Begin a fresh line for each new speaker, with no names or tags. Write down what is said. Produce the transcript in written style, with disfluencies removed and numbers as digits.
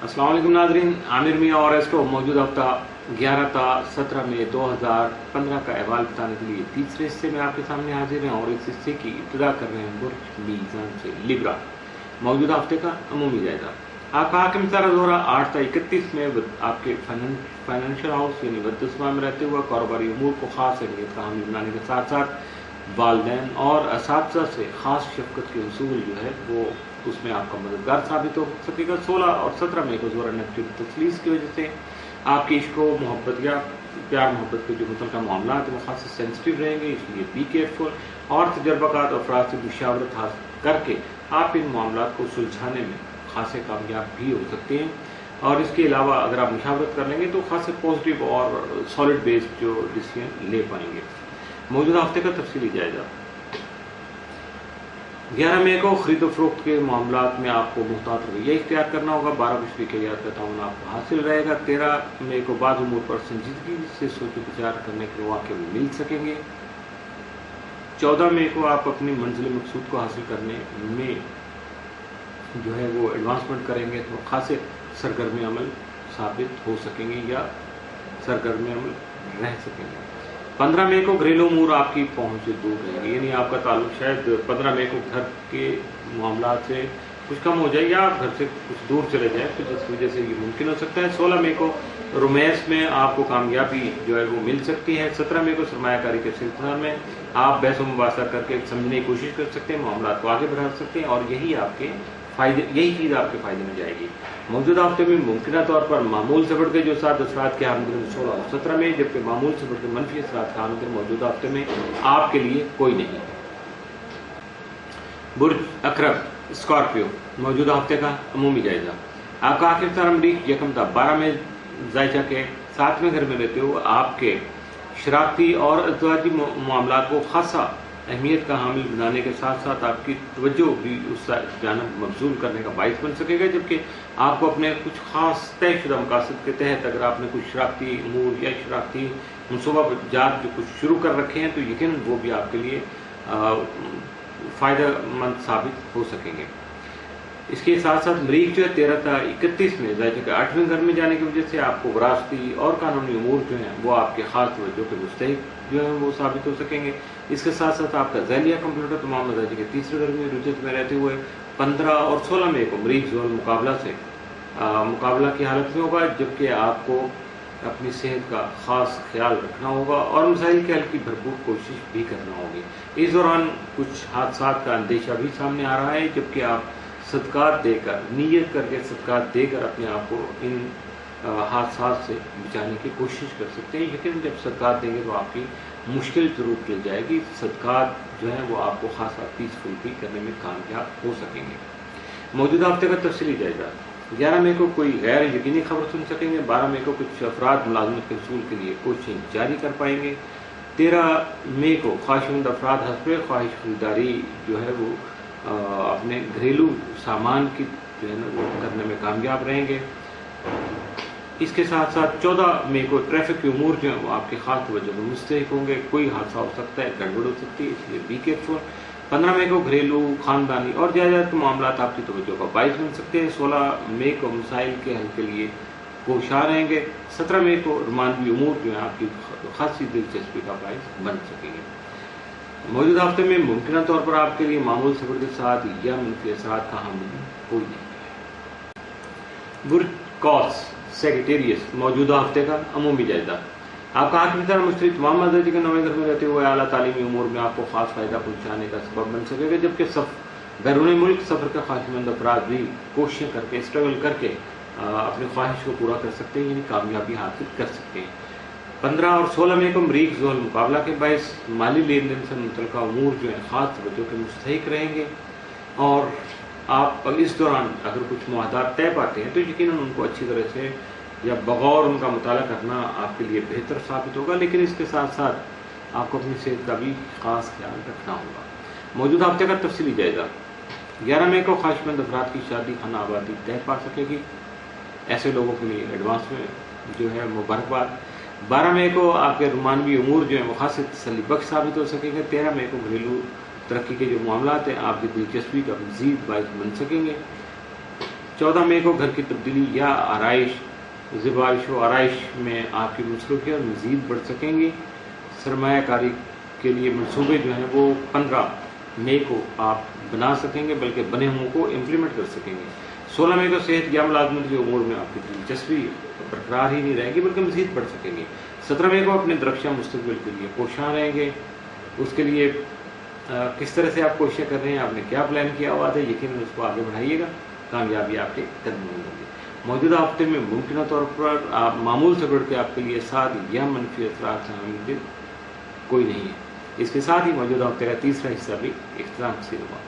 अस्सलाम वालेकुम नाज़रीन, आमिर मियाँ और एस्ट्रो मौजूदा हफ्ता 11 ता 17 मई 2015 का अहवाल बताने के लिए तीसरे हिस्से में आपके सामने हाजिर हैं और इस हिस्से की इब्तिदा कर रहे हैं बुर्ज मीज़ान से लिब्रा। मौजूदा हफ्ते का अमूमी जायजा। आपका हाकिम सारा दौरा 8 ता 31 में आपके फाइनेंशियल हाउस यानी वद्दुस्मा में रहते हुए कारोबारी उमूर को खास अहमियत का हामी बनाने के साथ साथ वालिदैन और असातिज़ा से खास शफ़क़त के उसूल जो है वो उसमें आपका मददगार साबित हो सकेगा। 16 और 17 मई को ज़ोरा नेगेटिव तस्लीस की वजह से आपके इश्क मोहब्बत या प्यार मोहब्बत के जो मुतल्लिक़ा मामला है वो खास सेंसिटिव रहेंगे, इसलिए बी केयरफुल और तजर्बाकार अफराद से मुशावरत हासिल करके आप इन मामला को सुलझाने में खासे कामयाब भी हो सकते हैं। और इसके अलावा अगर आप मुशावरत कर लेंगे तो खासे पॉजिटिव और सॉलिड बेस्ड जो डिसीजन ले पाएंगे। मौजूदा हफ्ते का तफसीली जायजा। 11 मई को खरीद फरोख्त के मामला में आपको मुहतात रवैया इख्तियार करना होगा। 12 बशरी के याद का ताउन आपको हासिल रहेगा। 13 मई को बाद उमूर पर संजीदगी से सोच विचार करने के मौके मिल सकेंगे। 14 मई को आप अपनी मंजिल मकसूद को हासिल करने में जो है वो एडवांसमेंट करेंगे तो खासे सरगर्म अमल साबित हो सकेंगे या सरगर्म अमल रह सकेंगे। 15 मई को घरेलू उमूर आपकी पहुंच से दूर रहेंगे, यानी आपका ताल्लुक शायद 15 मई को घर के मामला से कुछ कम हो जाए या आप घर से कुछ दूर चले जाए, तो जिस वजह से ये मुमकिन हो सकता है। 16 मई को रोमांस में आपको कामयाबी जो है वो मिल सकती है। 17 मई को सरमायाकारी के सिलसिले में आप बहस व मुबासा करके समझने की कोशिश कर सकते हैं, मामला को आगे बढ़ा सकते हैं और यही चीज़ आपके फायदे में जाएगी। मौजूदा हफ्ते में मुमकिन तौर पर मामूल से बढ़ के जो 7 असरात के आमद 16 और 17 में, जबकि मामूल से बढ़ के मनफी असरात का आमद मौजूदा हफ्ते में आपके लिए कोई नहीं। बुर्ज अकरब स्कॉर्पियो, मौजूदा हफ्ते का अमूमी जायजा। आपका आखिर सारा मरीख यकम ता 12 में जायजा के 7वें घर में रहते हो आपके शरारती और अज़वाजी मामला को खासा अहमियत का हामिल बनाने के साथ साथ आपकी तवज्जो भी उस जानब मबजूल करने का बाइस बन सकेगा, जबकि आपको अपने कुछ खास तयशुदा मकासद के तहत अगर आपने कुछ शरारती अमूर या शरारती मनसूबा जात जो कुछ शुरू कर रखे हैं तो यकीन वो भी आपके लिए फ़ायदेमंद साबित हो सकेंगे। इसके साथ साथ मरीख जो है 13 ता 31 में जायजा के 8वें घर में जाने की वजह से आपको विरासती और कानूनी उमूर जो हैं वो आपके खास तवज्जो के मुस्तहिक जो है वो साबित हो सकेंगे। इसके साथ साथ आपका ज़ैलिया कंप्यूटर तमाम जायजा के 3रे घर में रुजत में रहते हुए 15 और 16 मई को मरीख जोल मुकाबला की हालत में होगा, जबकि आपको अपनी सेहत का खास ख्याल रखना होगा और मसाइल के हल की भरपूर कोशिश भी करना होगी। इस दौरान कुछ हादसात का अंदेशा भी सामने आ रहा है, जबकि आप सदकात देकर नीयत करके सदकात देकर अपने आप को इन हादसात से बचाने की कोशिश कर सकते हैं। लेकिन जब सदकात देंगे तो आपकी मुश्किल जरूर टल जाएगी। सदकात जो है वो आपको खासा पीसफुल भी करने में कामयाब हो सकेंगे। मौजूदा हफ्ते का तफसीली जायजा। 11 मई को कोई गैर यकीनी खबर सुन सकेंगे। 12 मई को कुछ अफराद मुलाजमत के उसूल के लिए कोचिंग जारी कर पाएंगे। 13 मई को ख्वाहिशमंद अफराद हस्ब ख्वाहिश खरीदारी जो है वो अपने घरेलू सामान की जो है ना वो करने में कामयाब रहेंगे। इसके साथ साथ 14 मई को ट्रैफिक के उमूर जो है वो आपके खास तवज्जो में मुस्तहिक होंगे। कोई हादसा हो सकता है, गड़बड़ हो सकती है, इसलिए बी केयरफुल। 15 मई को घरेलू खानदानी और जायदाद मामला आपकी तवज्जो का बाइस बन सकते हैं। 16 मई को मसाइल के हल के लिए कोशां रहेंगे। 17 मई को रोमानवी उमूर जो है आपकी खासी दिलचस्पी का बाइस बन सकेंगे। मौजूदा हफ्ते में मुमकिन तौर पर आपके लिए मामूल सफर के साथ या मनफी असरात का हामिल कोई नहीं। बुर्ज कॉस सेक्रेटेरियस, मौजूदा हफ्ते का अमूमी जायजा। आपका आखिरी तरह मुश्तरी तमाम मदद के 9वें घर में रहते हुए आला तालीमी उमूर में आपको खास फायदा पहुंचाने का सबब बन सकेगा, जबकि बैरून मुल्क सफर का ख्वाहिशमंद अफराद भी कोशिशें करके स्ट्रगल करके अपनी ख्वाहिश को पूरा कर सकते हैं, यानी कामयाबी हासिल कर सकते हैं। 15 और 16 मई को मरीख जोल मुकाबला के बायस माली लेन देन से मुतल्लिका उमूर जो है खास तवज्जो के मुस्तहिक रहेंगे और आप इस दौरान अगर कुछ मुआहदात तय पाते हैं तो यकीनन उनको अच्छी तरह से या बगौर उनका मुताला करना आपके लिए बेहतर साबित होगा। लेकिन इसके साथ साथ आपको अपनी सेहत का भी खास ख्याल रखना होगा। मौजूदा हफ्ते का तफसीली जायजा। 11 मई को ख्वाहिशमंद अफराद की शादी खाना आबादी तय पा सकेगी, ऐसे लोगों के लिए एडवांस में जो है मुबारकबाद। 12 मई को आपके रोमानवी उमूर जो है वो खास तसल्ली बख्श साबित हो सकेंगे। 13 मई को घरेलू तरक्की के जो मामला हैं आपकी दिलचस्पी का मजीद बाइस बन सकेंगे। 14 मई को घर की तब्दीली या आरइश, ज़िबाइश व आरइश में आपकी मसरूफियत मज़ीद बढ़ सकेंगी। सरमायाकारी के लिए मनसूबे जो हैं वो 15 मई को आप बना सकेंगे, बल्कि बने हुए को इम्प्लीमेंट कर सकेंगे। 16 मई को सेहत या मुलाजमत के उमूर में आपकी दिलचस्पी बरकरार ही नहीं रहेगी, बल्कि मज़ीद बढ़ सकेंगे। 17 मई को अपने दरख्शा मुस्तकबिल के लिए कोशां रहेंगे। उसके लिए किस तरह से आप कोशिश कर रहे हैं, आपने क्या प्लान किया हुआ है, यकीनन उसको आगे बढ़ाइएगा, कामयाबी आपके कदम में होगी। मौजूदा हफ्ते में मुमकिन तौर पर आप मामूल से बढ़ के आपके लिए साद या मनफी असरात कोई नहीं है। इसके साथ ही मौजूदा हफ्ते का तीसरा हिस्सा भी इख्तिताम पसीद हुआ।